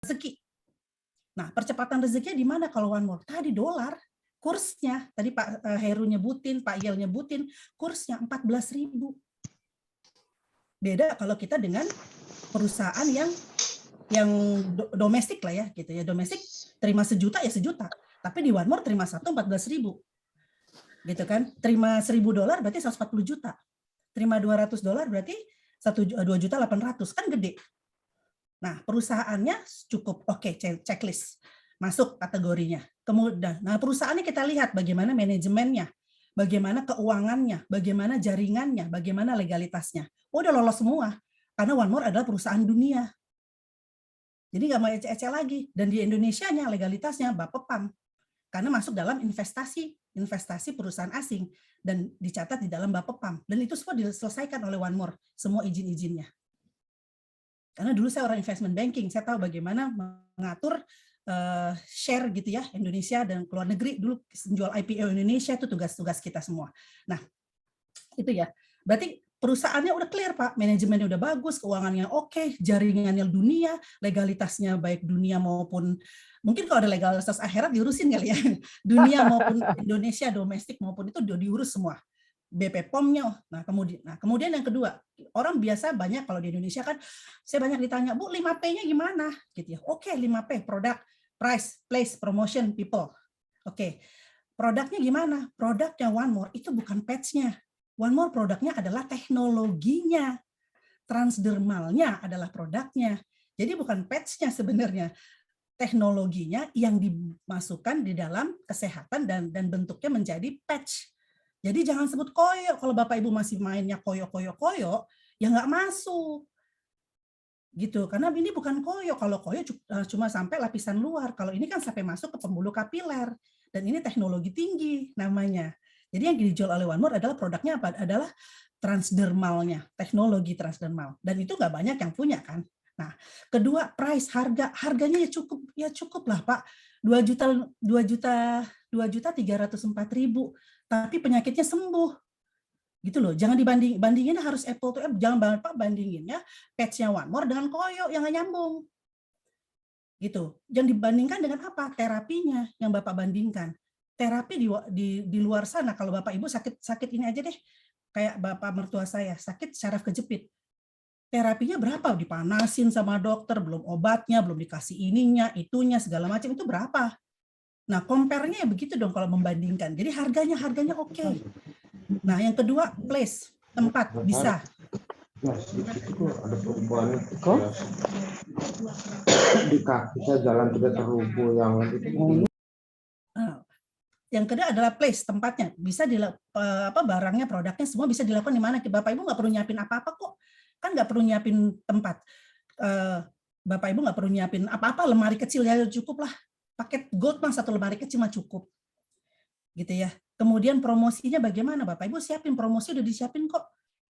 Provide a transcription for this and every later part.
rezeki. Nah, percepatan rezekinya di mana kalau one more? Tadi dolar. Kursnya, tadi Pak Heru nyebutin, Pak Yel nyebutin, kursnya 14.000. Beda kalau kita dengan perusahaan yang domestik lah ya, gitu ya. Domestik terima sejuta ya sejuta. Tapi di one more terima 14.000. Gitu kan? Terima $1.000 berarti 140 juta. Terima $200 berarti 2.800.000, kan gede. Nah, perusahaannya cukup oke, checklist. Masuk kategorinya. Kemudian, nah perusahaannya kita lihat bagaimana manajemennya, bagaimana keuangannya, bagaimana jaringannya, bagaimana legalitasnya. Udah lolos semua. Karena One More adalah perusahaan dunia. Jadi nggak mau ece-ece lagi. Dan di Indonesianya legalitasnya Bapepam. Karena masuk dalam investasi perusahaan asing dan dicatat di dalam Bapepam. Dan itu semua diselesaikan oleh One More, semua izin-izinnya. Karena dulu saya orang investment banking, saya tahu bagaimana mengatur share gitu ya, Indonesia dan keluar negeri. Dulu jual IPO Indonesia itu tugas-tugas kita semua. Nah, itu ya. Berarti perusahaannya udah clear, Pak. Manajemennya udah bagus, keuangannya oke, jaringannya dunia, legalitasnya baik dunia maupun, mungkin kalau ada legalitas akhirat diurusin kali ya. Dunia maupun Indonesia, domestik maupun itu diurus semua. BP POM-nya. Nah, kemudian yang kedua, orang biasa banyak kalau di Indonesia kan, saya banyak ditanya, Bu, 5P-nya gimana? Gitu ya. Oke, 5P, product, price, place, promotion, people. Oke. Produknya gimana? Produknya One More itu bukan patch-nya. One More produknya adalah teknologinya. Transdermalnya adalah produknya. Jadi bukan patch-nya sebenarnya. Teknologinya yang dimasukkan di dalam kesehatan dan bentuknya menjadi patch. Jadi jangan sebut koyo. Kalau Bapak Ibu masih mainnya koyo, ya nggak masuk. Gitu. Karena ini bukan koyo. Kalau koyo cuma sampai lapisan luar. Kalau ini kan sampai masuk ke pembuluh kapiler. Dan ini teknologi tinggi namanya. Jadi yang dijual oleh One More adalah produknya apa? Adalah transdermalnya, teknologi transdermal. Dan itu nggak banyak yang punya kan. Nah, kedua price, harganya ya cukup lah Pak. 2.304.000, tapi penyakitnya sembuh. Gitu loh. Jangan bandingin harus apple to apple, jangan Pak bandinginnya patch-nya One More dengan koyo yang nggak nyambung. Gitu. Yang dibandingkan dengan apa? Terapinya yang Bapak bandingkan. Terapi di luar sana kalau Bapak Ibu sakit ini aja deh. Kayak Bapak mertua saya, sakit syaraf kejepit. Terapinya berapa? Dipanasin sama dokter, belum obatnya, belum dikasih ininya, itunya, segala macam, itu berapa? Nah, compare-nya begitu dong kalau membandingkan. Jadi harganya oke. Nah, yang kedua, place, tempat, bisa. Ada perubahan kok di kaki saya jalan tidak terhubung yang itu. Yang kedua adalah place, tempatnya. Bisa barangnya, produknya semua bisa dilakukan di mana. Bapak Ibu nggak perlu nyiapin apa-apa kok. Kan nggak perlu nyiapin tempat. Bapak Ibu nggak perlu nyiapin apa-apa, lemari kecil ya cukup lah. Paket gold mah satu lemari kecil mah cukup. Gitu ya. Kemudian promosinya bagaimana? Bapak Ibu siapin, promosi udah disiapin kok.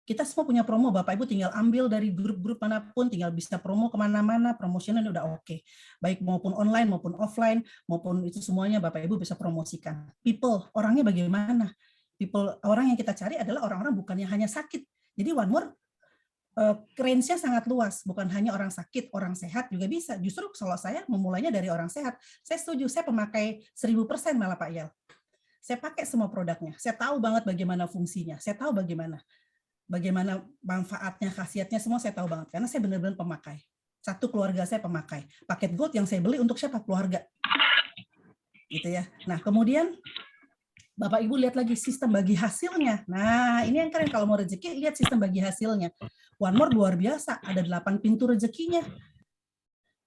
Kita semua punya promo, Bapak Ibu tinggal ambil dari grup-grup manapun, tinggal bisa promo kemana-mana, promosional udah oke. Baik maupun online maupun offline, maupun itu semuanya Bapak Ibu bisa promosikan. People, orangnya bagaimana? People, orang yang kita cari adalah orang-orang bukan yang hanya sakit. Jadi One More range-nya sangat luas, bukan hanya orang sakit, orang sehat juga bisa. Justru kalau saya memulainya dari orang sehat, saya setuju, saya pemakai 1000% malah Pak Yel. Saya pakai semua produknya, saya tahu banget bagaimana fungsinya, saya tahu bagaimana manfaatnya, khasiatnya, semua saya tahu banget. Karena saya benar-benar pemakai. Satu keluarga saya pemakai. Paket gold yang saya beli untuk siapa? Keluarga. Gitu ya. Nah, kemudian Bapak Ibu lihat lagi sistem bagi hasilnya. Nah, ini yang keren kalau mau rezeki, lihat sistem bagi hasilnya. One More luar biasa, ada 8 pintu rezekinya.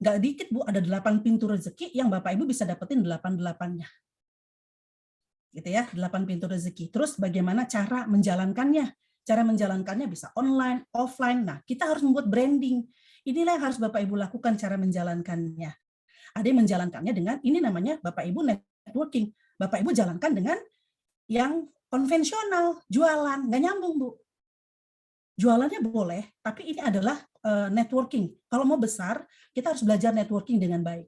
Nggak dikit, Bu, ada 8 pintu rezeki yang Bapak Ibu bisa dapetin 8-8-nya. Gitu ya, 8 pintu rezeki. Terus bagaimana cara menjalankannya? Cara menjalankannya bisa online, offline. Nah, kita harus membuat branding. Inilah yang harus Bapak Ibu lakukan cara menjalankannya. Ada yang menjalankannya dengan, ini namanya Bapak Ibu networking. Bapak Ibu jalankan dengan yang konvensional, jualan. Nggak nyambung, Bu. Jualannya boleh, tapi ini adalah networking. Kalau mau besar, kita harus belajar networking dengan baik.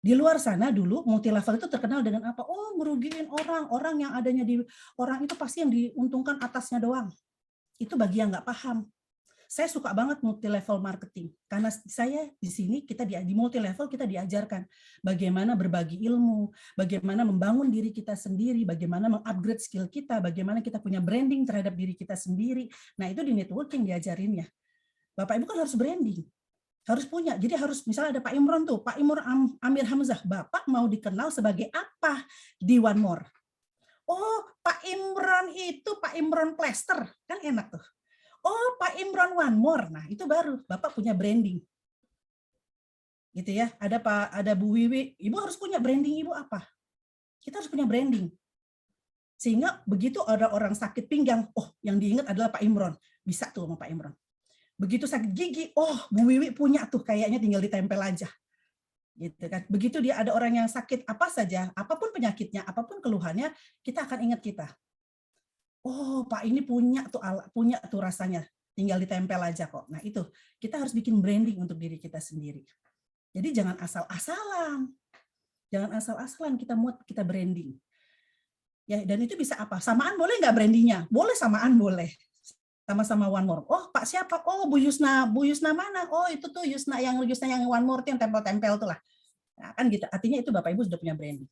Di luar sana dulu multilevel itu terkenal dengan apa? Oh, merugiin orang yang adanya di orang itu pasti yang diuntungkan atasnya doang. Itu bagi yang nggak paham. Saya suka banget multi level marketing karena saya di sini di multi level kita diajarkan bagaimana berbagi ilmu, bagaimana membangun diri kita sendiri, bagaimana mengupgrade skill kita, bagaimana kita punya branding terhadap diri kita sendiri. Nah, itu di networking diajarinnya. Bapak Ibu kan harus branding. Harus punya. Jadi harus misalnya ada Pak Imron tuh, Pak Imron Amir Hamzah, Bapak mau dikenal sebagai apa di One More? Oh, Pak Imron itu Pak Imron Plaster, kan enak tuh. Oh, Pak Imron One More. Nah, itu baru Bapak punya branding. Gitu ya. Ada Bu Wiwi, Ibu harus punya branding Ibu apa? Kita harus punya branding. Sehingga begitu ada orang sakit pinggang, oh, yang diingat adalah Pak Imron. Bisa tuh sama Pak Imron. Begitu sakit gigi, oh, Bu Wiwi punya tuh, kayaknya tinggal ditempel aja. Gitu kan. Begitu dia ada orang yang sakit apa saja, apapun penyakitnya, apapun keluhannya, kita akan ingat kita. Oh, Pak ini punya tuh rasanya, tinggal ditempel aja kok. Nah, itu kita harus bikin branding untuk diri kita sendiri. Jadi jangan asal-asalan. Jangan asal-asalan kita branding. Ya, dan itu bisa apa? Samaan boleh nggak brandingnya? Boleh, samaan boleh. Sama-sama One More. Oh, Pak siapa? Oh, Bu Yusna. Bu Yusna mana? Oh, itu tuh Yusna yang One More tuh yang tempel-tempel tuh lah. Nah, kan gitu. Artinya itu Bapak Ibu sudah punya branding.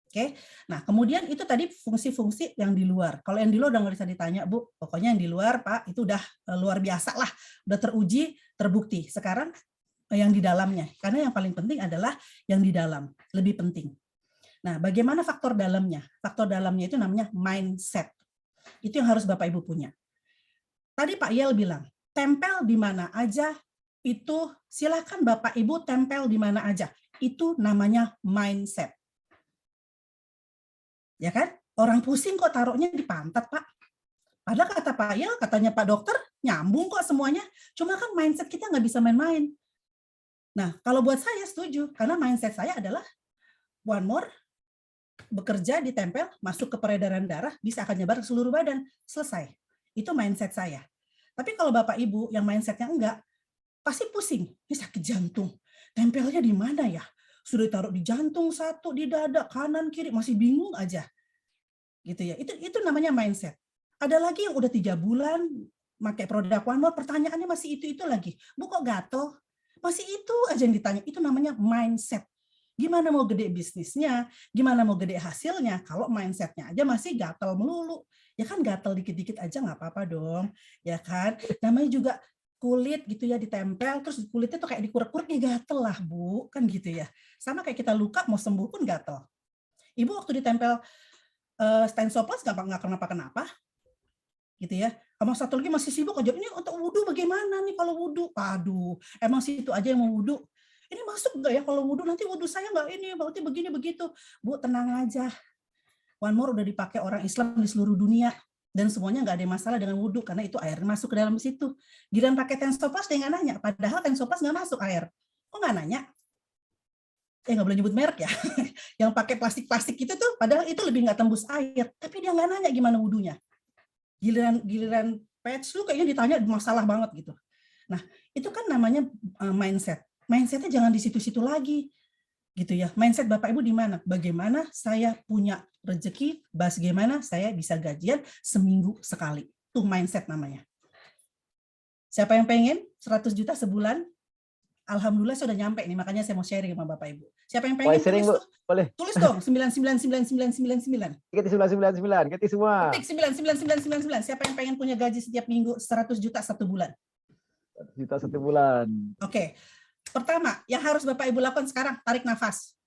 Oke, nah kemudian itu tadi fungsi-fungsi yang di luar. Kalau yang di luar udah nggak bisa ditanya, Bu. Pokoknya yang di luar, Pak, itu udah luar biasa lah, udah teruji, terbukti. Sekarang yang di dalamnya, karena yang paling penting adalah yang di dalam, lebih penting. Nah, bagaimana faktor dalamnya? Faktor dalamnya itu namanya mindset. Itu yang harus Bapak Ibu punya. Tadi Pak Yel bilang, tempel di mana aja, itu silakan Bapak Ibu tempel di mana aja. Itu namanya mindset. Ya kan? Orang pusing kok taruhnya di pantat, Pak. Padahal kata Pak Yel, katanya Pak Dokter, nyambung kok semuanya. Cuma kan mindset kita nggak bisa main-main. Nah, kalau buat saya setuju, karena mindset saya adalah One More, bekerja ditempel, masuk ke peredaran darah, bisa akan nyebar ke seluruh badan. Selesai. Itu mindset saya. Tapi kalau Bapak Ibu yang mindsetnya enggak, pasti pusing. Ini sakit jantung. Tempelnya di mana ya? Sudah taruh di jantung satu, di dada, kanan, kiri, masih bingung aja. Gitu ya. Itu namanya mindset. Ada lagi yang udah 3 bulan pakai produk One More, pertanyaannya masih itu lagi. Bu kok gatel? Masih itu aja yang ditanya. Itu namanya mindset. Gimana mau gede bisnisnya? Gimana mau gede hasilnya? Kalau mindsetnya aja masih gatel melulu. Ya kan gatel dikit-dikit aja nggak apa-apa dong. Ya kan? Namanya juga kulit gitu ya ditempel, terus kulitnya tuh kayak dikurek-kurek, ya gatel lah Bu, kan gitu ya. Sama kayak kita luka mau sembuh pun gatel. Ibu waktu ditempel Stensoplas nggak kenapa-kenapa, gitu ya. Sama satu lagi masih sibuk aja, ini untuk wudhu bagaimana nih kalau wudhu? Aduh, emang situ aja yang mau wudhu. Ini masuk nggak ya kalau wudhu, nanti wudhu saya nggak ini, berarti begini begitu. Bu, tenang aja. One More udah dipakai orang Islam di seluruh dunia. Dan semuanya nggak ada masalah dengan wudhu, karena itu air masuk ke dalam situ. Giliran pakai Tensoplast dia nggak nanya, padahal Tensoplast nggak masuk air. Kok nggak nanya? Nggak boleh nyebut merek ya. Yang pakai plastik-plastik itu tuh, padahal itu lebih nggak tembus air. Tapi dia nggak nanya gimana wudhunya. Giliran patch lu kayaknya ditanya masalah banget gitu. Nah, itu kan namanya mindset. Mindsetnya jangan di situ-situ lagi. Gitu ya. Mindset Bapak Ibu di mana? Bagaimana saya punya rezeki, bagaimana saya bisa gajian seminggu sekali. Itu mindset namanya. Siapa yang pengen 100 juta sebulan? Alhamdulillah sudah nyampe nih, makanya saya mau sharing sama Bapak Ibu. Siapa yang pengen sering, tulis, boleh. Tulis dong 9999999. Ketik 999, ketik semua. Ketik 99999. Siapa yang pengen punya gaji setiap minggu 100 juta satu bulan? 1 juta 1 bulan. Oke. Pertama, yang harus Bapak Ibu lakukan sekarang, tarik nafas.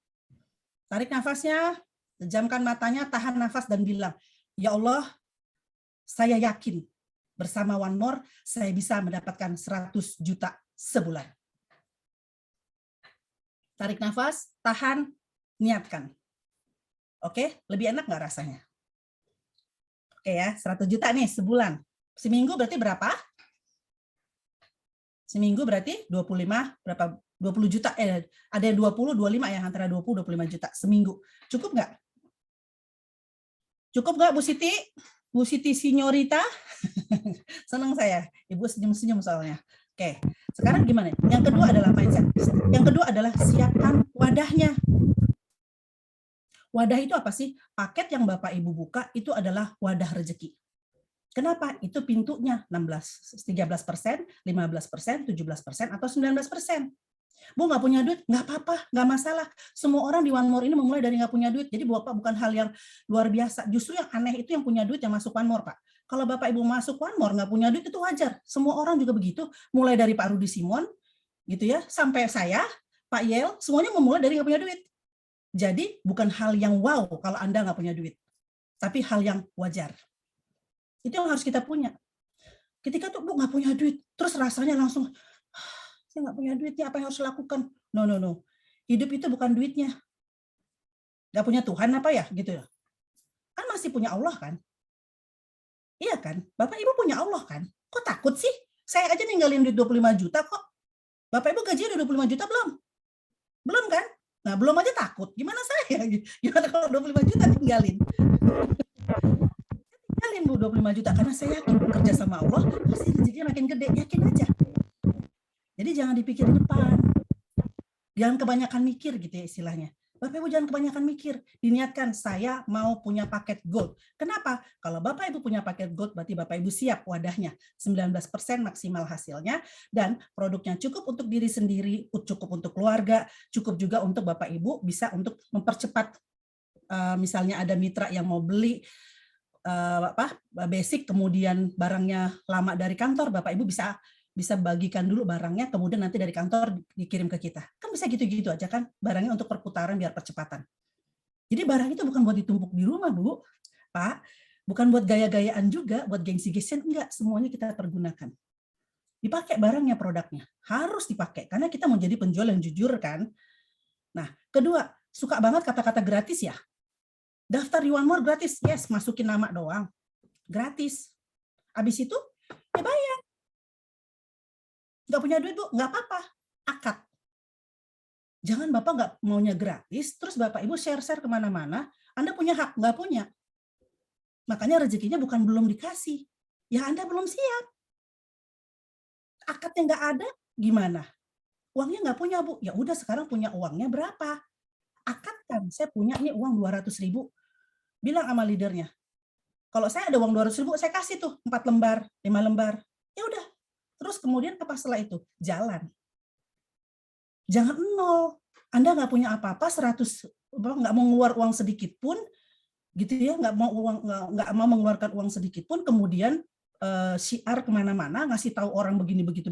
Tarik nafasnya, pejamkan matanya, tahan nafas dan bilang, ya Allah, saya yakin bersama One More, saya bisa mendapatkan 100 juta sebulan. Tarik nafas, tahan, niatkan. Oke, lebih enak nggak rasanya? Oke ya, 100 juta nih sebulan. Seminggu berarti berapa? Seminggu berarti 25 berapa? 20 juta, ada yang 20, 25 ya, antara 20, 25 juta seminggu. Cukup nggak? Cukup nggak Bu Siti? Bu Siti Signorita? Senang saya, Ibu senyum-senyum soalnya. Oke, sekarang gimana? Yang kedua adalah mindset. Yang kedua adalah siapkan wadahnya. Wadah itu apa sih? Paket yang Bapak Ibu buka itu adalah wadah rezeki. Kenapa? Itu pintunya 16, 13%, 15%, 17%, atau 19%. Bu nggak punya duit, nggak apa-apa, nggak masalah. Semua orang di One More ini memulai dari nggak punya duit. Jadi Bapak bukan hal yang luar biasa. Justru yang aneh itu yang punya duit yang masuk One More, Pak. Kalau Bapak Ibu masuk One More nggak punya duit itu wajar. Semua orang juga begitu. Mulai dari Pak Rudi Simon, gitu ya, sampai saya, Pak Yel, semuanya memulai dari nggak punya duit. Jadi bukan hal yang wow kalau Anda nggak punya duit, tapi hal yang wajar. Itu yang harus kita punya. Ketika tuh Bu nggak punya duit, terus rasanya langsung saya nggak punya duitnya, apa yang harus lakukan? No. Hidup itu bukan duitnya. Nggak punya Tuhan apa ya? Gitu ya. Kan masih punya Allah kan? Iya kan? Bapak Ibu punya Allah kan? Kok takut sih? Saya aja ninggalin duit 25 juta kok. Bapak Ibu gajinya udah 25 juta belum? Belum kan? Nah, belum aja takut. Gimana saya? Gimana kalau 25 juta tinggalin? Tinggalin Bu 25 juta karena saya yakin bekerja sama Allah pasti rezekinya makin gede, yakin aja. Jadi jangan dipikir depan. Jangan kebanyakan mikir gitu ya istilahnya. Bapak Ibu jangan kebanyakan mikir. Diniatkan saya mau punya paket gold. Kenapa? Kalau Bapak Ibu punya paket gold berarti Bapak Ibu siap wadahnya. 19% maksimal hasilnya dan produknya cukup untuk diri sendiri, cukup untuk keluarga, cukup juga untuk Bapak Ibu bisa untuk mempercepat misalnya ada mitra yang mau beli basic kemudian barangnya lama dari kantor, Bapak Ibu bisa bagikan dulu barangnya, kemudian nanti dari kantor dikirim ke kita. Kan bisa gitu-gitu aja kan, barangnya untuk perputaran biar percepatan. Jadi barang itu bukan buat ditumpuk di rumah, Bu, Pak. Bukan buat gaya-gayaan juga, buat gengsi-gengsian, enggak. Semuanya kita pergunakan. Dipakai barangnya, produknya. Harus dipakai, karena kita mau jadi penjual yang jujur kan. Nah, kedua, suka banget kata-kata gratis ya. Daftar di One More gratis, yes, masukin nama doang. Gratis. Habis itu, ya bayar. Nggak punya duit, Bu, nggak apa-apa. Akad. Jangan Bapak nggak maunya gratis, terus Bapak Ibu share-share kemana-mana, Anda punya hak, nggak punya. Makanya rezekinya bukan belum dikasih. Ya Anda belum siap. Akadnya nggak ada, gimana? Uangnya nggak punya, Bu. Ya udah sekarang punya uangnya berapa? Akadkan, saya punya ini uang 200.000. Bilang sama leadernya, kalau saya ada uang 200.000, saya kasih tuh 4 lembar, 5 lembar. Ya udah. Terus kemudian apa setelah itu? Jalan. Jangan nol. Anda nggak punya apa-apa, 100, nggak mau ngeluar uang sedikit pun, gitu ya, nggak mau mengeluarkan uang sedikit pun, kemudian syiar kemana-mana, ngasih tahu orang begini begitu,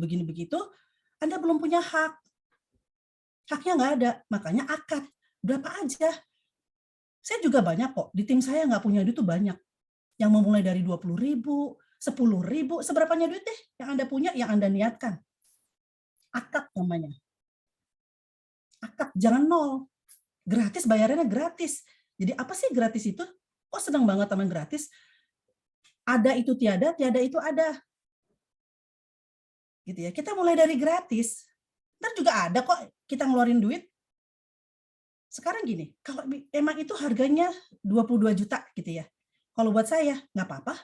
Anda belum punya hak. Haknya nggak ada, makanya akad. Berapa aja. Saya juga banyak kok, di tim saya nggak punya duit tuh banyak. Yang memulai dari 20.000, 10.000, seberapanya duit deh yang Anda punya, yang Anda niatkan. Akad namanya. Akad, jangan nol. Gratis, bayarannya gratis. Jadi apa sih gratis itu? Kok senang banget sama gratis? Ada itu tiada, tiada itu ada. Gitu ya. Kita mulai dari gratis. Ntar juga ada kok kita ngeluarin duit. Sekarang gini, kalau emang itu harganya 22 juta gitu ya. Kalau buat saya, nggak apa-apa.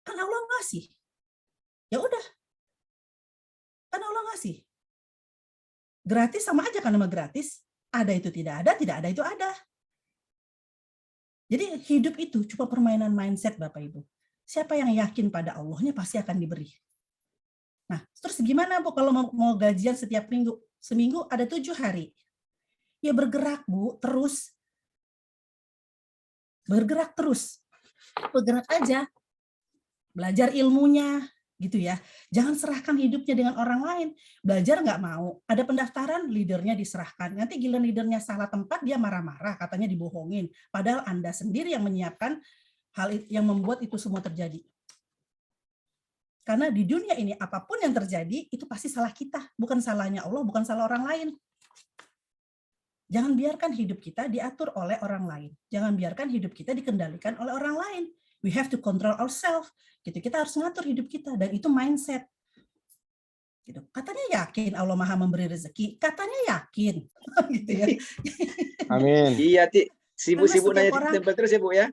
Kan Allah ngasih. Ya udah. Kan Allah ngasih. Gratis sama aja kan sama gratis. Ada itu tidak ada itu ada. Jadi hidup itu cuma permainan mindset Bapak Ibu. Siapa yang yakin pada Allahnya pasti akan diberi. Nah, terus gimana Bu kalau mau gajian setiap minggu? Seminggu ada 7 hari. Ya bergerak Bu, terus. Bergerak terus. Bergerak aja. Belajar ilmunya, gitu ya. Jangan serahkan hidupnya dengan orang lain. Belajar nggak mau. Ada pendaftaran, leadernya diserahkan. Nanti gila leadernya salah tempat, dia marah-marah, katanya dibohongin. Padahal Anda sendiri yang menyiapkan hal yang membuat itu semua terjadi. Karena di dunia ini, apapun yang terjadi, itu pasti salah kita. Bukan salahnya Allah, bukan salah orang lain. Jangan biarkan hidup kita diatur oleh orang lain. Jangan biarkan hidup kita dikendalikan oleh orang lain. We have to control ourselves. Gitu. Kita harus ngatur hidup kita dan itu mindset. Gitu. Katanya yakin Allah Maha memberi rezeki. Katanya yakin. Gitu ya. Amin. Iya, Ti. Sibuk-sibuk Karena nanya setiap tempel terus ya, Bu ya.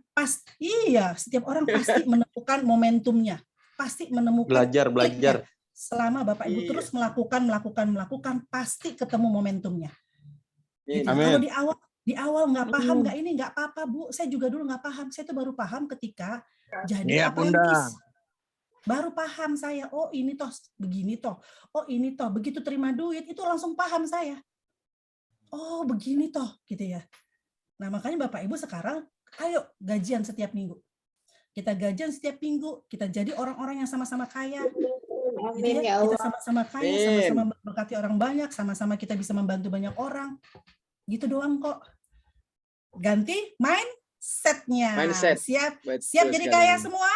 Iya, setiap orang pasti menemukan momentumnya. Pasti menemukan Belajar. triknya. Selama Bapak Ibu Iya. terus melakukan, pasti ketemu momentumnya. Gitu. Amin. Kalau di awal Di awal nggak paham, nggak ini, nggak apa-apa Bu. Saya juga dulu nggak paham. Saya tuh baru paham ketika jadi Iya, Bunda. apprentice. Baru paham saya, oh ini toh begini toh, oh ini toh. Begitu terima duit itu langsung paham saya. Oh begini toh, gitu ya. Nah makanya Bapak Ibu sekarang, ayo gajian setiap minggu. Kita gajian setiap minggu, kita jadi orang-orang yang sama-sama kaya. Gitu Amin ya. ya Kita Allah. sama-sama kaya, Amin. sama-sama memberkati orang banyak, sama-sama kita bisa membantu banyak orang. Gitu doang kok. Ganti mindset-nya. Mindset. Siap, Betul siap jadi sekali. kaya semua?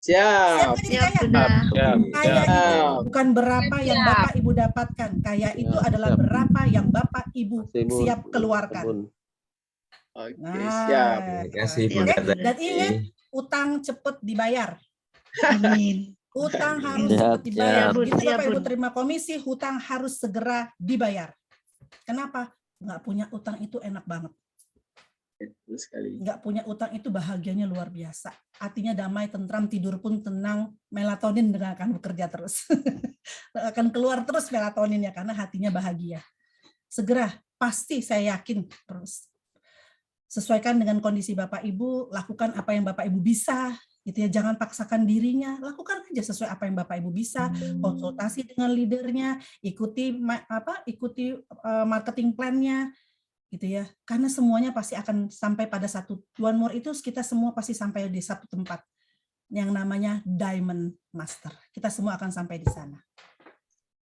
Siap Siap. nggak jadi Siap, kaya? Bunda. Kaya itu Siap. bukan berapa yang Bapak Ibu dapatkan. Kaya itu adalah berapa yang Bapak Ibu siap keluarkan. Oke, Nah, siap. Terima kasih Oke, Bunda dan Teti. ingat, utang cepet dibayar. Amin. Utang harus Siap, cepet dibayar. siap. Begitu Siap, Bapak Ibu Bun. terima komisi, hutang harus segera dibayar. Kenapa? Nggak punya utang itu enak banget. Betul sekali. Nggak punya utang itu bahagianya luar biasa. Hatinya damai, tentram, tidur pun tenang, melatonin dengan akan bekerja terus. Akan keluar terus melatoninnya karena hatinya bahagia. Segera, pasti saya yakin terus. Sesuaikan dengan kondisi Bapak Ibu, lakukan apa yang Bapak Ibu bisa, gitu ya. Jangan paksakan dirinya, lakukan aja sesuai apa yang Bapak Ibu bisa. Konsultasi dengan leadernya, ikuti marketing plan-nya, gitu ya. Karena semuanya pasti akan sampai pada satu One More itu kita semua pasti sampai di satu tempat yang namanya Diamond Master. Kita semua akan sampai di sana.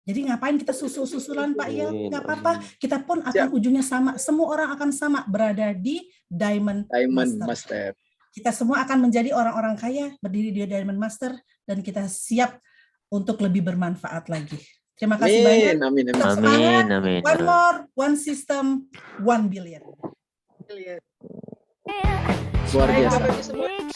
Jadi ngapain kita susul-susulan Pak Il? Nggak apa-apa. Kita pun akan ujungnya sama. Semua orang akan sama berada di Diamond Diamond Master. Master. Kita semua akan menjadi orang-orang kaya, berdiri di Diamond Master, dan kita siap untuk lebih bermanfaat lagi. Terima kasih banyak. Amin, amin, amin. Tetap semangat. Amin. One more, one system, 1 billion. Luar biasa. Bapak Ibu semua.